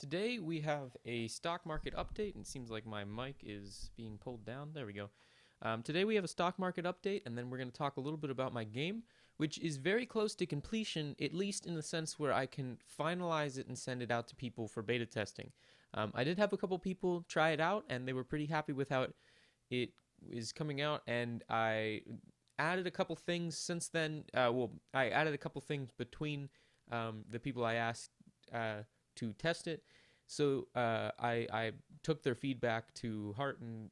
Today we have a stock market update, and it seems like my mic is being pulled down. There we go. Today we have a stock market update, and then we're going to talk a little bit about my game, which is very close to completion, at least in the sense where I can finalize it and send it out to people for beta testing. I did have a couple people try it out, and they were pretty happy with how it is coming out, and I added a couple things since then. I added a couple things between the people I asked to test it. So I took their feedback to heart and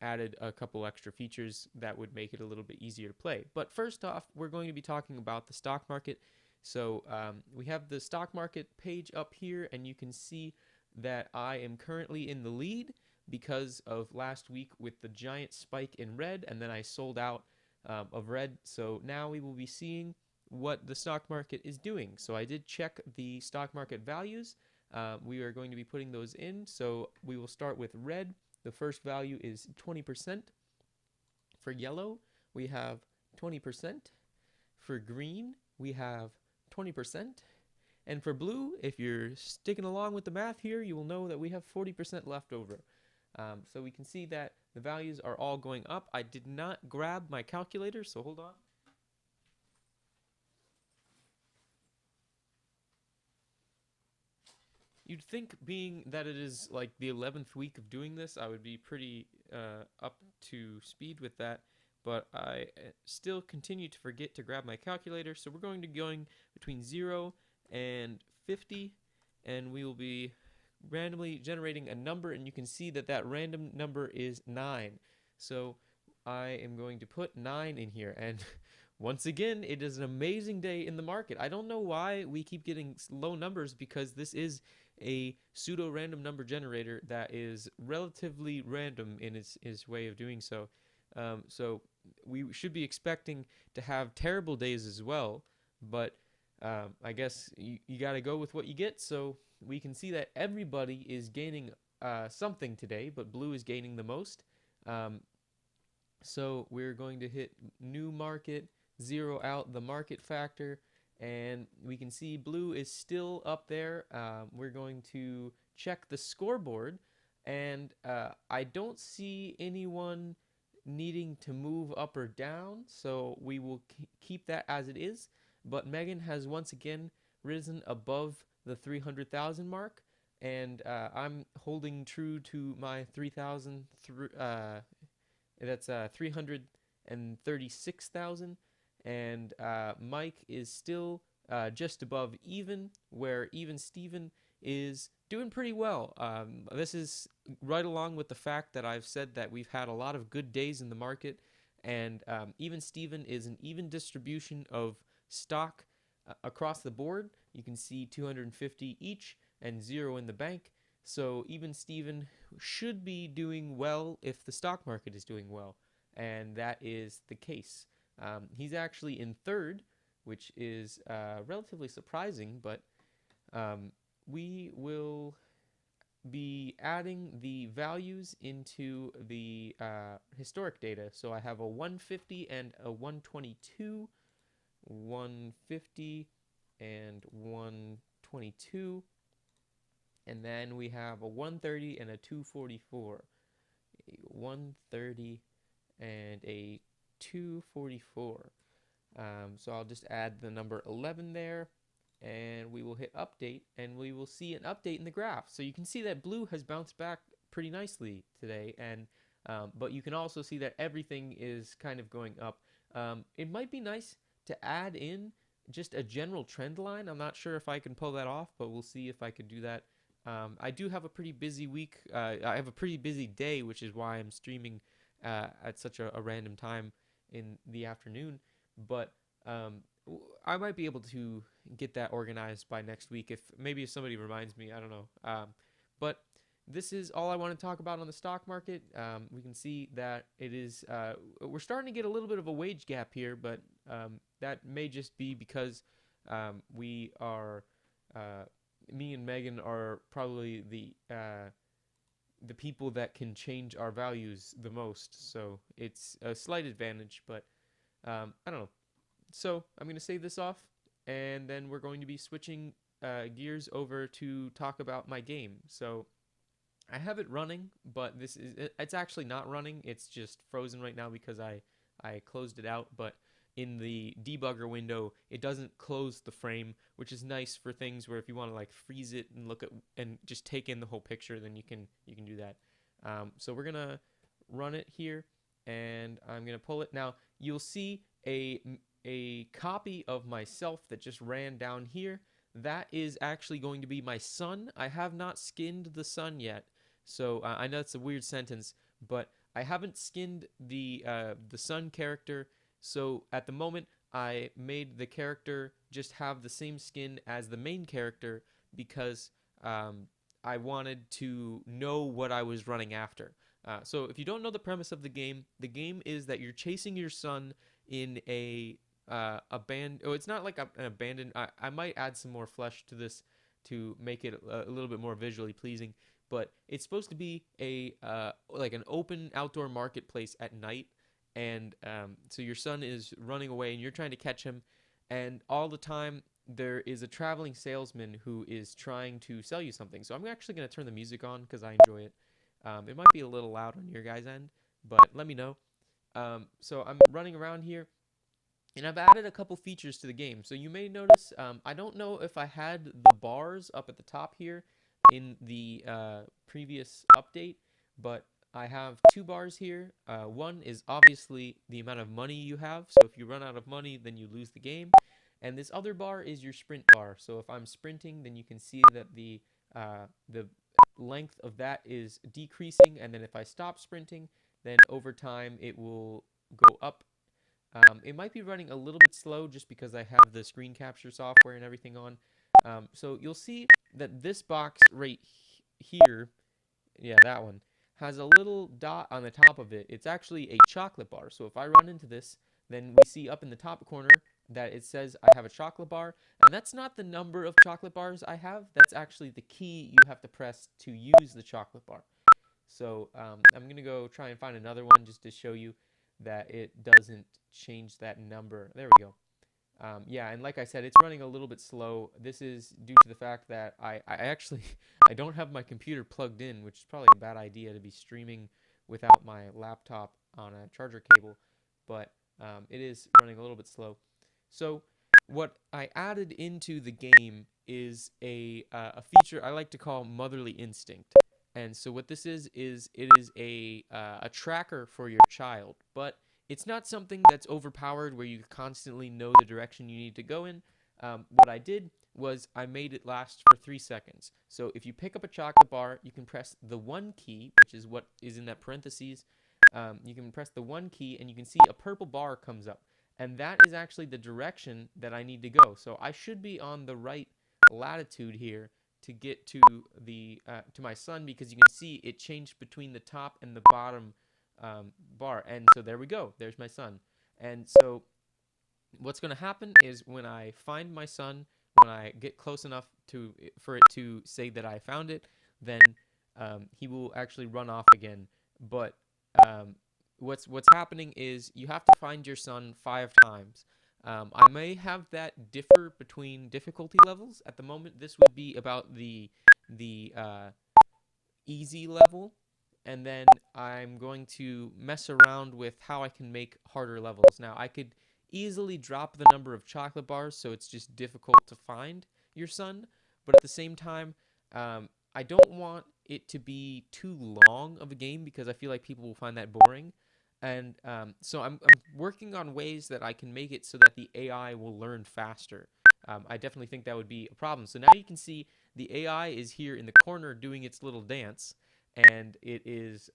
added a couple extra features that would make it a little bit easier to play. But first off, we're going to be talking about the stock market. So we have the stock market page up here, and you can see that I am currently in the lead because of last week with the giant spike in red, and then I sold out of red. So now we will be seeing what the stock market is doing. So I did check the stock market values. We are going to be putting those in. So we will start with red. The first value is 20%. For yellow, we have 20%. For green, we have 20%. And for blue, if you're sticking along with the math here, you will know that we have 40% left over. So we can see that the values are all going up. I did not grab my calculator, so hold on. You'd think, being that it is like the 11th week of doing this, I would be pretty up to speed with that, but I still continue to forget to grab my calculator, so we're going to be going between 0 and 50, and we will be randomly generating a number, and you can see that that random number is 9. So I am going to put 9 in here, and once again, it is an amazing day in the market. I don't know why we keep getting low numbers, because this is a pseudo random number generator that is relatively random in its way of doing so. So we should be expecting to have terrible days as well, but I guess you got to go with what you get. So we can see that everybody is gaining something today, but blue is gaining the most. So we're going to hit new market, zero out the market factor, and we can see blue is still up there. We're going to check the scoreboard, and I don't see anyone needing to move up or down, so we will keep that as it is. But Megan has once again risen above the 300,000 mark, and I'm holding true to my 3,000. That's 336,000, and Mike is still just above even, where even Steven is doing pretty well. This is right along with the fact that I've said that we've had a lot of good days in the market, and even Steven is an even distribution of stock across the board. You can see 250 each and 0 in the bank. So even Steven should be doing well if the stock market is doing well, and that is the case. He's actually in third, which is relatively surprising, but we will be adding the values into the historic data. So I have a 150 and a 122, 150 and 122, and then we have a 130 and a 244, a 130 and a 244. So I'll just add the number 11 there, and we will hit update, and we will see an update in the graph. So you can see that blue has bounced back pretty nicely today, and but you can also see that everything is kind of going up. It might be nice to add in just a general trend line. I'm not sure if I can pull that off, but we'll see if I could do that. I do have a pretty busy week. I have a pretty busy day, which is why I'm streaming at such a random time in the afternoon. But I might be able to get that organized by next week, if somebody reminds me. I don't know. But this is all I want to talk about on the stock market. We can see that it is we're starting to get a little bit of a wage gap here, but that may just be because we are me and Megan are probably the people that can change our values the most. So it's a slight advantage, but I don't know. So I'm going to save this off, and then we're going to be switching gears over to talk about my game. So I have it running, but it's actually not running. It's just frozen right now because I closed it out, but in the debugger window, it doesn't close the frame, which is nice for things where if you want to like freeze it and look at and just take in the whole picture, then you can do that. So we're gonna run it here, and I'm gonna pull it. Now you'll see a copy of myself that just ran down here. That is actually going to be my son. I have not skinned the son yet. So I know it's a weird sentence, but I haven't skinned the son character. So at the moment, I made the character just have the same skin as the main character because I wanted to know what I was running after. So if you don't know the premise of the game is that you're chasing your son in a abandoned. Oh, it's not like an abandoned. I might add some more flesh to this to make it a little bit more visually pleasing, but it's supposed to be a like an open outdoor marketplace at night, and so your son is running away, and you're trying to catch him, and all the time there is a traveling salesman who is trying to sell you something. So I'm actually going to turn the music on because I enjoy it. It might be a little loud on your guys' end, but let me know. So I'm running around here, and I've added a couple features to the game. So you may notice, I don't know if I had the bars up at the top here in the previous update, but I have two bars here. One is obviously the amount of money you have. So if you run out of money, then you lose the game. And this other bar is your sprint bar. So if I'm sprinting, then you can see that the length of that is decreasing. And then if I stop sprinting, then over time it will go up. It might be running a little bit slow just because I have the screen capture software and everything on. So you'll see that this box right here, yeah, that one, has a little dot on the top of it. It's actually a chocolate bar. So if I run into this, then we see up in the top corner that it says I have a chocolate bar. And that's not the number of chocolate bars I have. That's actually the key you have to press to use the chocolate bar. So I'm going to go try and find another one just to show you that it doesn't change that number. There we go. Yeah, and like I said, it's running a little bit slow. This is due to the fact that I actually I don't have my computer plugged in, which is probably a bad idea to be streaming without my laptop on a charger cable, but it is running a little bit slow. So what I added into the game is a feature I like to call motherly instinct. And so what this is it is a tracker for your child, but it's not something that's overpowered where you constantly know the direction you need to go in. What I did was I made it last for 3 seconds. So if you pick up a chocolate bar, you can press the 1 key, which is what is in that parentheses. You can press the 1 key and you can see a purple bar comes up. And that is actually the direction that I need to go. So I should be on the right latitude here to get to to my son, because you can see it changed between the top and the bottom bar. And so there we go. There's my son. And so what's going to happen is when I find my son, when I get close enough for it to say that I found it, then he will actually run off again. But um, what's happening is you have to find your son 5 times. I may have that differ between difficulty levels. At the moment, this would be about the easy level, and then I'm going to mess around with how I can make harder levels. Now, I could easily drop the number of chocolate bars so it's just difficult to find your son, but at the same time, I don't want it to be too long of a game because I feel like people will find that boring. And so I'm working on ways that I can make it so that the AI will learn faster. I definitely think that would be a problem. So now you can see the AI is here in the corner doing its little dance, and it is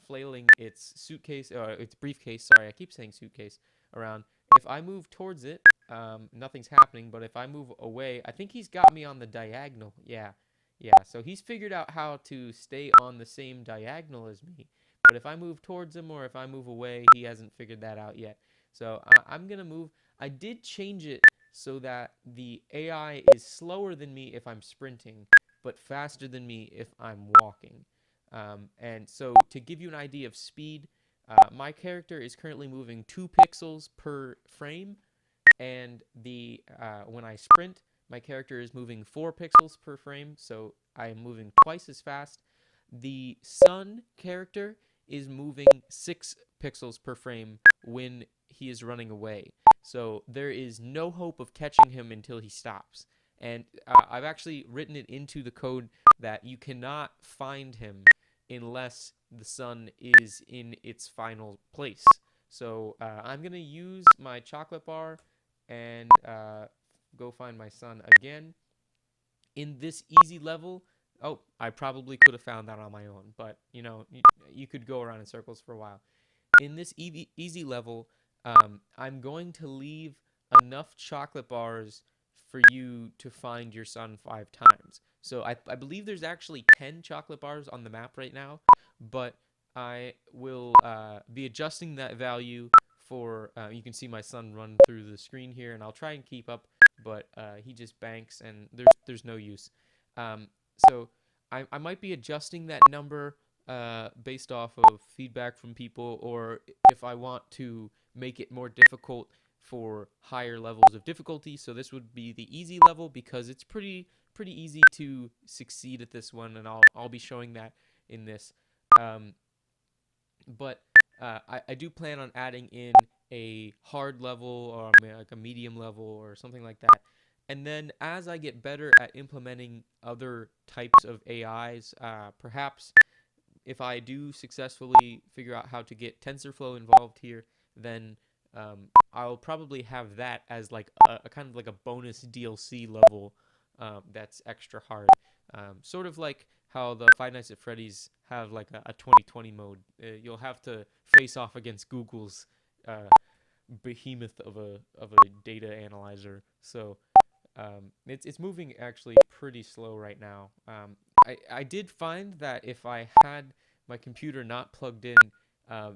flailing its its briefcase. Sorry, I keep saying suitcase around. If I move towards it, nothing's happening. But if I move away, I think he's got me on the diagonal. Yeah, yeah. So he's figured out how to stay on the same diagonal as me. But if I move towards him or if I move away, he hasn't figured that out yet. So I'm gonna move. I did change it so that the AI is slower than me if I'm sprinting, but faster than me if I'm walking. And so to give you an idea of speed, my character is currently moving 2 pixels per frame, and when I sprint, my character is moving 4 pixels per frame, so I am moving twice as fast. The sun character is moving 6 pixels per frame when he is running away. So there is no hope of catching him until he stops. And I've actually written it into the code that you cannot find him unless the sun is in its final place. So I'm going to use my chocolate bar and go find my son again. In this easy level, oh, I probably could have found that on my own, but you could go around in circles for a while. In this easy level, I'm going to leave enough chocolate bars for you to find your son 5 times. So I believe there's actually 10 chocolate bars on the map right now, but I will be adjusting that value for, you can see my son run through the screen here, and I'll try and keep up, but he just banks, and there's no use. Um, so I might be adjusting that number based off of feedback from people, or if I want to make it more difficult for higher levels of difficulty. So this would be the easy level because it's pretty easy to succeed at this one, and I'll be showing that in this. Um, but I do plan on adding in a hard level, or like a medium level or something like that. And then as I get better at implementing other types of AIs, perhaps if I do successfully figure out how to get TensorFlow involved here, then I'll probably have that as like a kind of like a bonus DLC level that's extra hard. Sort of like how the Five Nights at Freddy's have like a 2020 mode. You'll have to face off against Google's behemoth of a data analyzer. So it's moving actually pretty slow right now. I did find that if I had my computer not plugged in,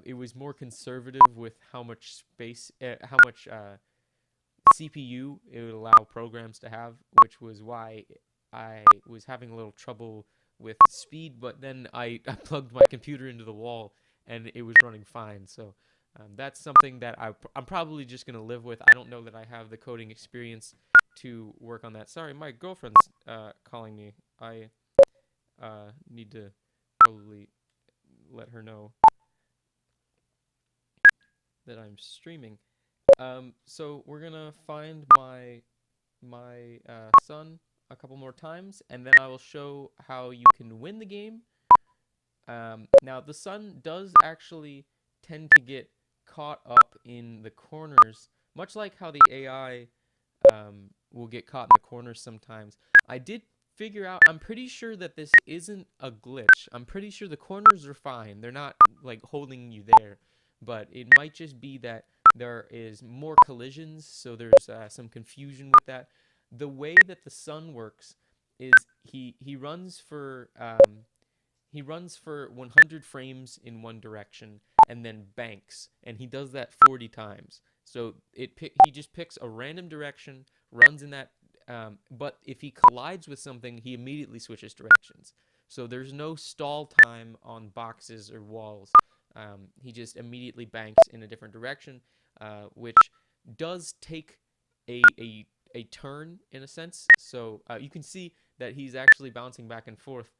it was more conservative with how much space, how much CPU it would allow programs to have, which was why I was having a little trouble with speed. But then I plugged my computer into the wall and it was running fine. So that's something that I'm probably just going to live with. I don't know that I have the coding experience to work on that. Sorry, my girlfriend's calling me. I need to probably let her know that I'm streaming. So we're gonna find my son a couple more times, and then I will show how you can win the game. Now the sun does actually tend to get caught up in the corners, much like how the AI will get caught in the corners sometimes. I did figure out, I'm pretty sure that this isn't a glitch. I'm pretty sure the corners are fine. They're not like holding you there, but it might just be that there is more collisions, so there's some confusion with that. The way that the sun works is he runs for 100 frames in one direction and then banks, and he does that 40 times. So he just picks a random direction, runs in that, but if he collides with something, he immediately switches directions. So there's no stall time on boxes or walls. He just immediately banks in a different direction, which does take a turn in a sense. So you can see that he's actually bouncing back and forth.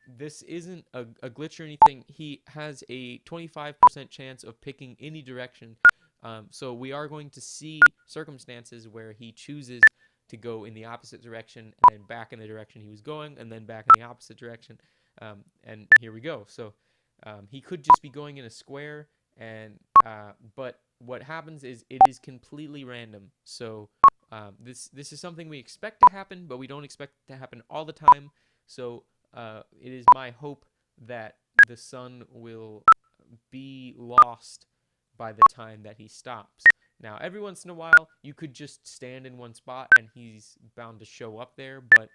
This isn't a glitch or anything. He has a 25% chance of picking any direction. So we are going to see circumstances where he chooses to go in the opposite direction and then back in the direction he was going and then back in the opposite direction. And here we go. So he could just be going in a square, and but what happens is it is completely random. So this is something we expect to happen, but we don't expect it to happen all the time. So it is my hope that the sun will be lost by the time that he stops. Now, every once in a while, you could just stand in one spot and he's bound to show up there, but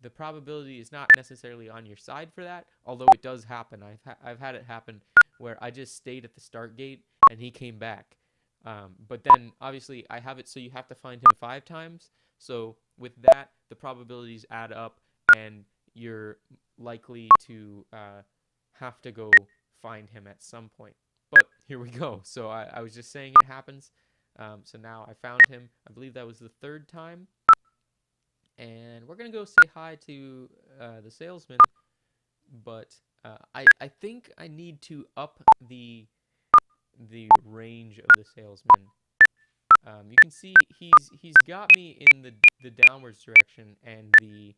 the probability is not necessarily on your side for that, although it does happen. I've had it happen where I just stayed at the start gate and he came back. But then, obviously, I have it so you have to find him 5 times. So with that, the probabilities add up, and you're likely to have to go find him at some point. But here we go. So I was just saying it happens. So now I found him. I believe that was the 3rd time. and we're gonna go say hi to the salesman. But I think I need to up the range of the salesman. You can see he's got me in the downwards direction, and the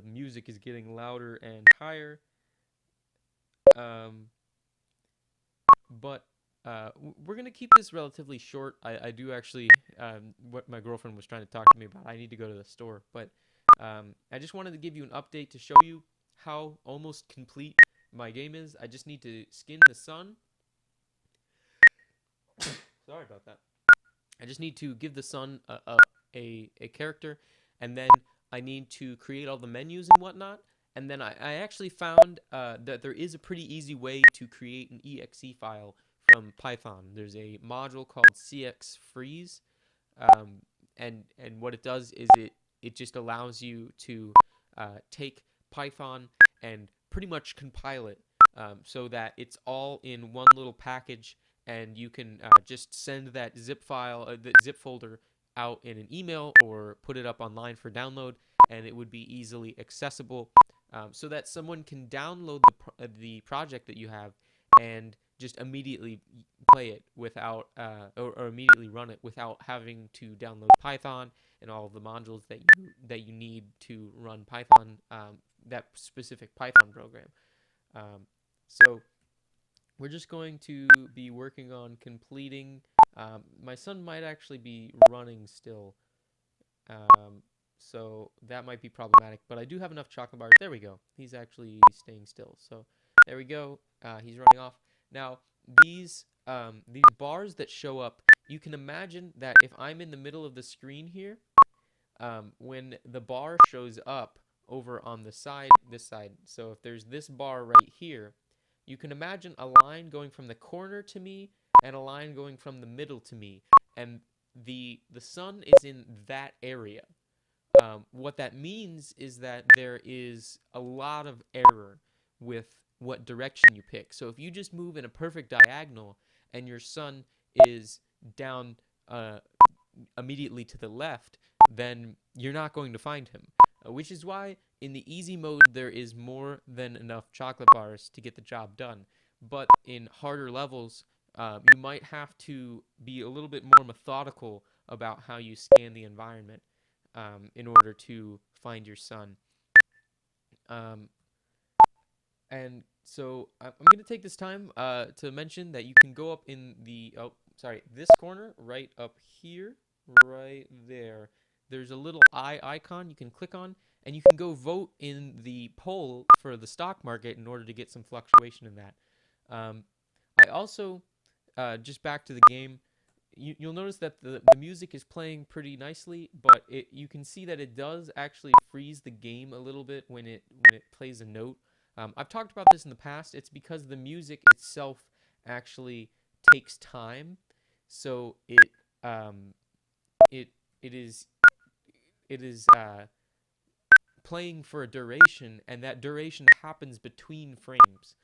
music is getting louder and higher. Um, but we're gonna keep this relatively short. I do actually what my girlfriend was trying to talk to me about. I need to go to the store, but I just wanted to give you an update to show you how almost complete my game is. I just need to skin the sun. Sorry about that. I just need to give the sun a character, and then I need to create all the menus and whatnot. And then I actually found that there is a pretty easy way to create an exe file from Python. There's a module called cx freeze, um, and what it does is it just allows you to take Python and pretty much compile it so that it's all in one little package, and you can just send that zip file, the zip folder, out in an email or put it up online for download, and it would be easily accessible, so that someone can download the project that you have and just immediately play it without or immediately run it without having to download Python and all of the modules that you need to run Python, that specific Python program. Um, so we're just going to be working on completing. My son might actually be running still, um, so that might be problematic. But I do have enough chocolate bars. There we go. He's actually staying still. So there we go. He's running off. Now these bars that show up, you can imagine that if I'm in the middle of the screen here, when the bar shows up over on the side, this side. So if there's this bar right here, you can imagine a line going from the corner to me and a line going from the middle to me, and the sun is in that area. What that means is that there is a lot of error with what direction you pick. So if you just move in a perfect diagonal and your sun is down uh, immediately to the left, then you're not going to find him. Which is why in the easy mode there is more than enough chocolate bars to get the job done. But in harder levels, you might have to be a little bit more methodical about how you scan the environment in order to find your sun. Um, and so I'm going to take this time to mention that you can go up in this corner right up here, right there. There's a little eye icon you can click on, and you can go vote in the poll for the stock market in order to get some fluctuation in that. Um, I also, just back to the game, you'll notice that the music is playing pretty nicely, but you can see that it does actually freeze the game a little bit when it plays a note. I've talked about this in the past. It's because the music itself actually takes time, so um, it it is it is playing for a duration, and that duration happens between frames.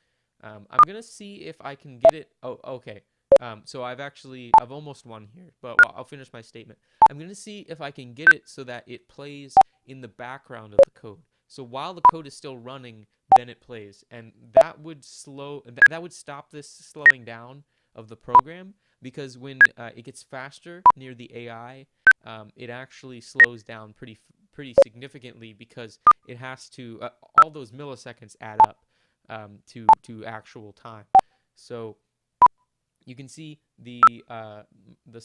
I'm gonna see if I can get it. Oh, okay. So I've almost won here, but I'll finish my statement. I'm gonna see if I can get it so that it plays in the background of the code. So while the code is still running, then it plays, and that would stop this slowing down of the program, because when it gets faster near the AI, it actually slows down pretty significantly, because it has to all those milliseconds add up to actual time. So you can see the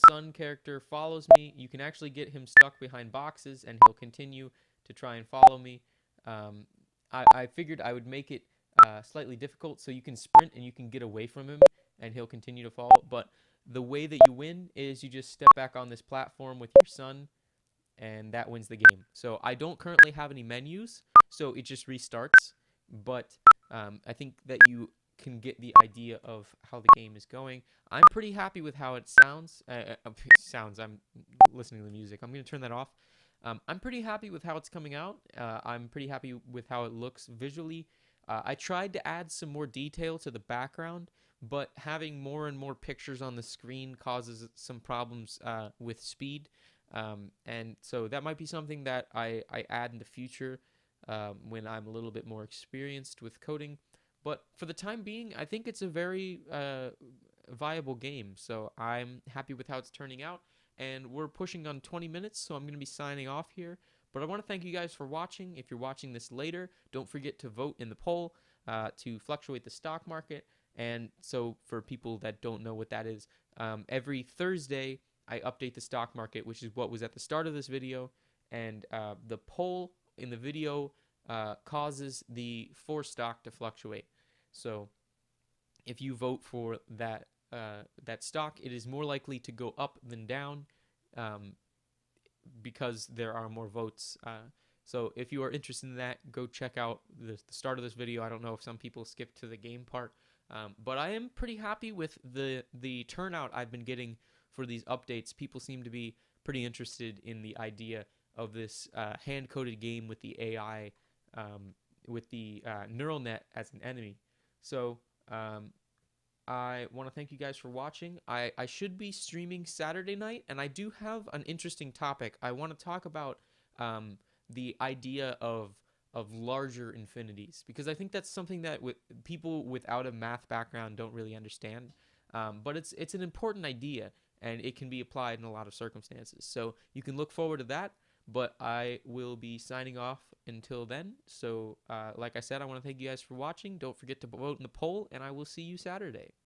sun character follows me. You can actually get him stuck behind boxes, and he'll continue to try and follow me. Um, I figured I would make it slightly difficult, so you can sprint and you can get away from him, and he'll continue to follow. But the way that you win is you just step back on this platform with your sun, and that wins the game. So I don't currently have any menus, so it just restarts. But I think that you can get the idea of how the game is going. I'm pretty happy with how it sounds. I'm listening to the music. I'm going to turn that off. I'm pretty happy with how it's coming out. I'm pretty happy with how it looks visually. I tried to add some more detail to the background, but having more and more pictures on the screen causes some problems with speed. And so that might be something that I add in the future when I'm a little bit more experienced with coding. But for the time being, I think it's a very viable game. So I'm happy with how it's turning out. And we're pushing on 20 minutes, so I'm going to be signing off here. But I want to thank you guys for watching. If you're watching this later, don't forget to vote in the poll to fluctuate the stock market. And so, for people that don't know what that is, every Thursday I update the stock market, which is what was at the start of this video. And the poll in the video causes the for stock to fluctuate. So, if you vote for that stock, it is more likely to go up than down. Um, because there are more votes. So if you are interested in that, go check out the start of this video. I don't know if some people skipped to the game part, but I am pretty happy with the turnout I've been getting for these updates. People seem to be pretty interested in the idea of this hand-coded game with the AI, with the neural net as an enemy. So I want to thank you guys for watching. I should be streaming Saturday night, and I do have an interesting topic. I want to talk about the idea of larger infinities, because I think that's something that people without a math background don't really understand. But it's an important idea, and it can be applied in a lot of circumstances. So you can look forward to that. But I will be signing off until then. So, like I said, I want to thank you guys for watching. Don't forget to vote in the poll, and I will see you Saturday.